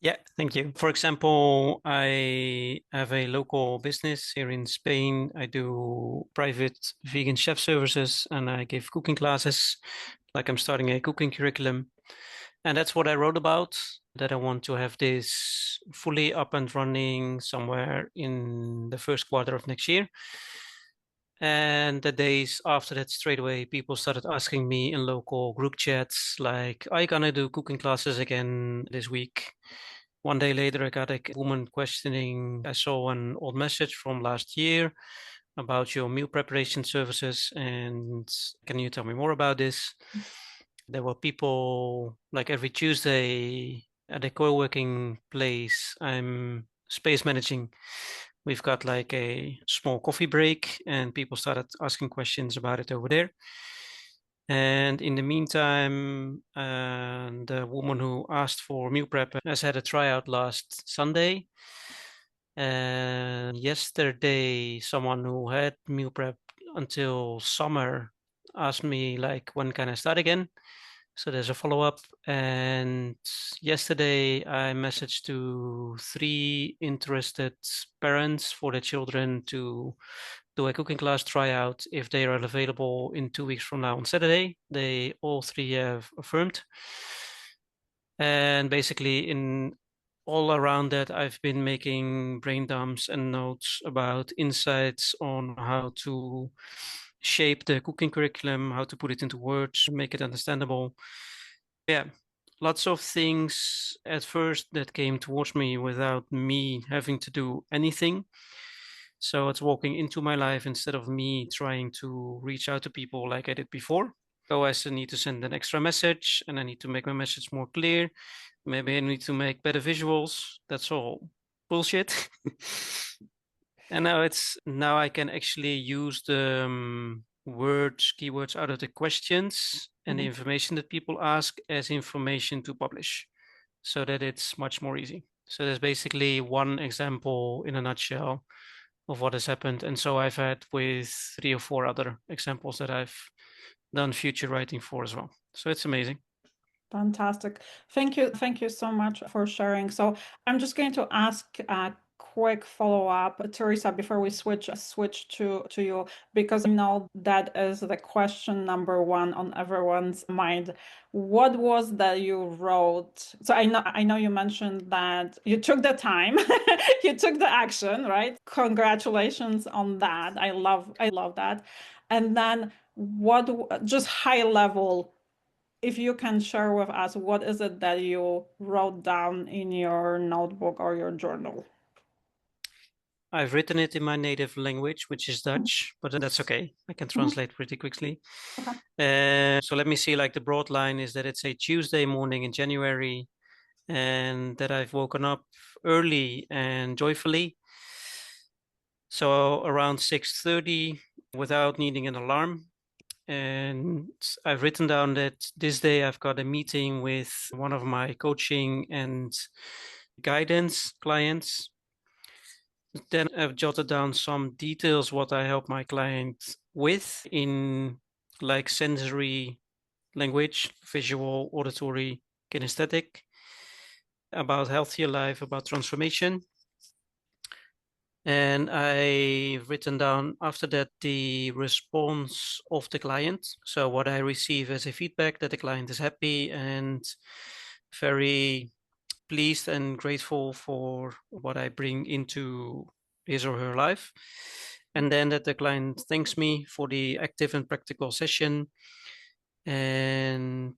Yeah, thank you. For example, I have a local business here in Spain. I do private vegan chef services and I give cooking classes, like I'm starting a cooking curriculum. And that's what I wrote about, that I want to have this fully up and running somewhere in the first quarter of next year. And the days after that, straight away, people started asking me in local group chats, like, are you gonna do cooking classes again this week? One day later, I got a woman questioning. I saw an old message from last year about your meal preparation services, and can you tell me more about this? There were people like every Tuesday at a co-working place I'm space managing. We've got like a small coffee break, and people started asking questions about it over there. And in the meantime, the woman who asked for meal prep has had a tryout last Sunday. And yesterday, someone who had meal prep until summer asked me, like, when can I start again? So there's a follow-up. And yesterday, I messaged to three interested parents for their children to do a cooking class tryout if they are available in 2 weeks from now on Saturday. They all three have affirmed. And basically, in all around that, I've been making brain dumps and notes about insights on how to shape the cooking curriculum, how to put it into words, make it understandable. Yeah, lots of things at first that came towards me without me having to do anything. So it's walking into my life instead of me trying to reach out to people like I did before. Oh, I still need to send an extra message and I need to make my message more clear. Maybe I need to make better visuals. That's all bullshit. And now I can actually use the words, keywords out of the questions and the Mhm. information that people ask as information to publish so that it's much more easy. So there's basically one example in a nutshell of what has happened. And so I've had with three or four other examples that I've done future writing for as well. So it's amazing. Fantastic. Thank you. Thank you so much for sharing. So I'm just going to ask a quick follow-up, Teresa, before we switch to you, because I know that is the question number one on everyone's mind. What was that you wrote? So I know you mentioned that you took the time, you took the action, right? Congratulations on that. I love that. And then what just high level, if you can share with us, what is it that you wrote down in your notebook or your journal? I've written it in my native language, which is Dutch, but that's okay. I can Mhm. translate pretty quickly. Okay. So let me see, like the broad line is that it's a Tuesday morning in January and that I've woken up early and joyfully. So around 6:30 without needing an alarm. And I've written down that this day I've got a meeting with one of my coaching and guidance clients. Then I've jotted down some details what I help my client with in like sensory language, visual, auditory, kinesthetic, about healthier life, about transformation. And I've written down after that the response of the client. So what I receive as a feedback that the client is happy and very pleased and grateful for what I bring into his or her life. And then that the client thanks me for the active and practical session and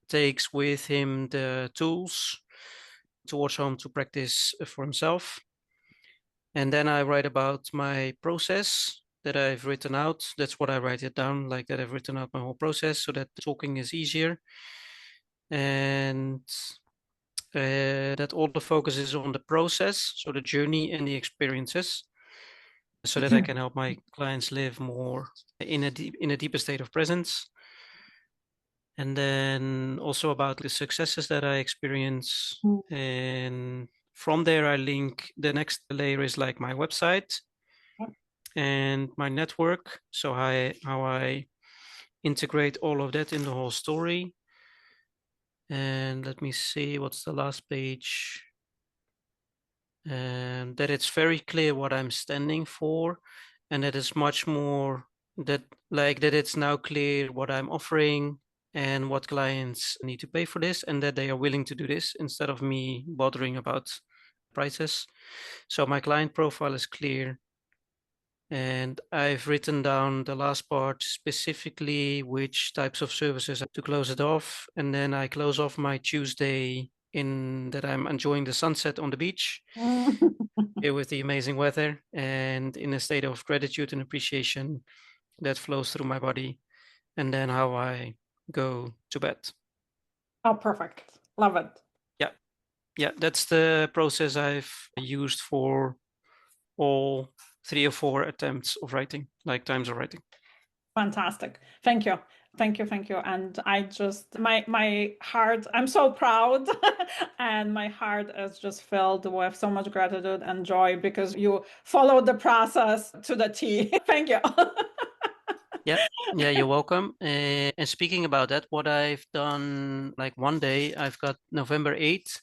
takes with him the tools towards home to practice for himself. And then I write about my process that I've written out. That's what I write it down, like that I've written out my whole process so that talking is easier. And that all the focus is on the process, so the journey and the experiences, so that I can help my clients live more in a deeper state of presence. And then also about the successes that I experience. And from there, I link the next layer is like my website and my network. So how I integrate all of that in the whole story. And let me see what's the last page. that it's very clear what I'm standing for, and that it's much more that that it's now clear what I'm offering and what clients need to pay for this, and that they are willing to do this instead of me bothering about prices. So my client profile is clear, and I've written down the last part specifically which types of services to close it off. And then I close off my Tuesday in that I'm enjoying the sunset on the beach here with the amazing weather and in a state of gratitude and appreciation that flows through my body. And then how I go to bed. Oh, perfect. Love it. Yeah. Yeah. That's the process I've used for all 3 or 4 attempts of writing, like times of writing. Fantastic. Thank you. Thank you. Thank you. And I just, my heart, I'm so proud. And my heart is just filled with so much gratitude and joy because you followed the process to the T. Thank you. Yeah, yeah, you're welcome. And speaking about that, what I've done, like one day, I've got November 8th.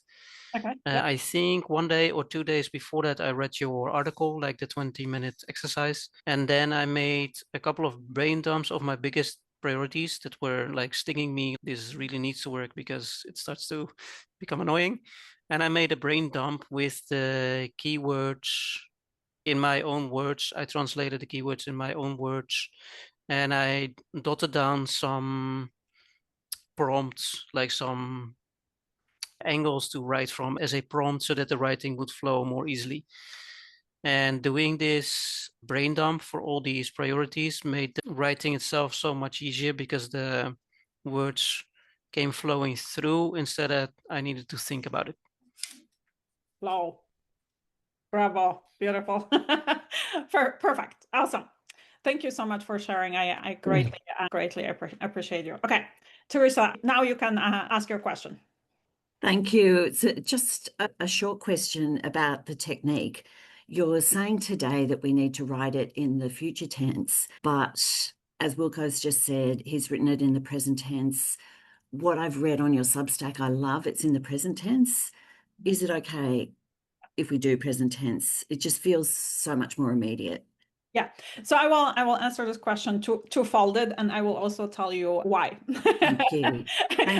Okay. Yeah. I think 1 day or 2 days before that, I read your article, like the 20-minute exercise. And then I made a couple of brain dumps of my biggest priorities that were like stinging me. This really needs to work because it starts to become annoying. And I made a brain dump with the keywords in my own words. I translated the keywords in my own words, and I dotted down some prompts, like some angles to write from as a prompt so that the writing would flow more easily. And doing this brain dump for all these priorities made the writing itself so much easier because the words came flowing through instead of I needed to think about it. Wow. Bravo. Beautiful. Perfect. Awesome. Thank you so much for sharing. I greatly appreciate you. Okay, Teresa, now you can ask your question. Thank you. It's just a short question about the technique. You're saying today that we need to write it in the future tense, but as Wilco's just said, he's written it in the present tense. What I've read on your Substack, I love it's in the present tense. Is it okay if we do present tense? It just feels so much more immediate. Yeah, so I will answer this question two-folded, and I will also tell you why. Thank you. Thank